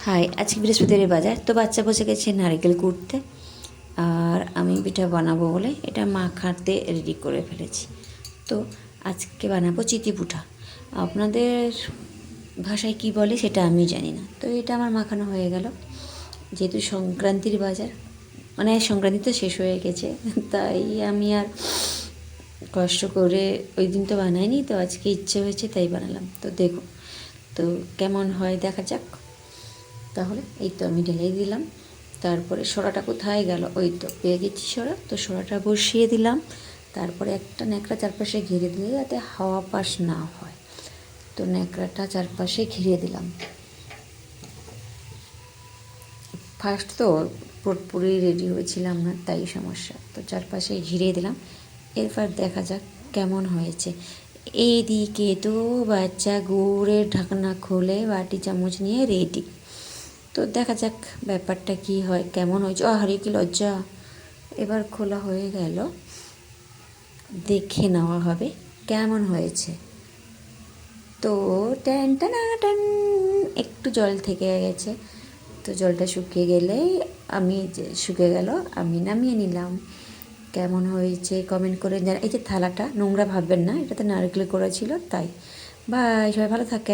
High, আজকে বৃহস্পতিবার বাজার, তো বাচ্চা বসে গেছে নারকেল কুটতে। আর আমি পিঠা বানাবো বলে এটা মাখাতে রেডি করে ফেলেছি। তো আজকে বানাবো চিতি পিঠা। আপনাদের ভাষায় কি বলে সেটা আমি জানি না। তো এটা আমার মাখানো হয়ে গেল। যেহেতু সংক্রান্তির বাজার, মানে সংক্রান্তি তো শেষ হয়ে গেছে, তাই আমি আর কষ্ট করে ওই দিন তো বানাইনি, তো আজকে ইচ্ছে হয়েছে তাই বানালাম। তো দেখো তো কেমন হয় দেখা যাক। তাহলে এই তো আমি ঢেলে দিলাম। তারপরে সরাটা কোথায় গেল, ওই তো পেয়ে গেছি সরা। তো সরাটা বসিয়ে দিলাম। তারপরে একটা ন্যাকড়া চারপাশে ঘিরে দিলে যাতে হাওয়া পাস না হয়, তো ন্যাকড়াটা চারপাশে ঘিরে দিলাম। ফার্স্ট তো পুরোপুরি রেডি হয়েছিলাম না, তাই সমস্যা। তো চারপাশে ঘিরে দিলাম। এরপর দেখা যাক কেমন হয়েছে। এইদিকে তো বাচ্চা গুড়ের ঢাকনা খুলে বাটি চামচ নিয়ে রেডি। তো দেখা যাক ব্যাপারটা কি হয়, কেমন হয়েছে। আরে কি লজ্জা! এবার খোলা হয়ে গেল, দেখে নেওয়া হবে কেমন হয়েছে। তো ট্যান টানা টান, একটু জল থেকে গেছে। তো জলটা শুকিয়ে গেলে শুকিয়ে গেল, আমি নামিয়ে নিলাম। কেমন হয়েছে কমেন্ট করে জানান। এই যে থালাটা নোংরা ভাববেন না, এটাতে নারকেল করা ছিল তাই। বাই, সবাই ভালো থাকে।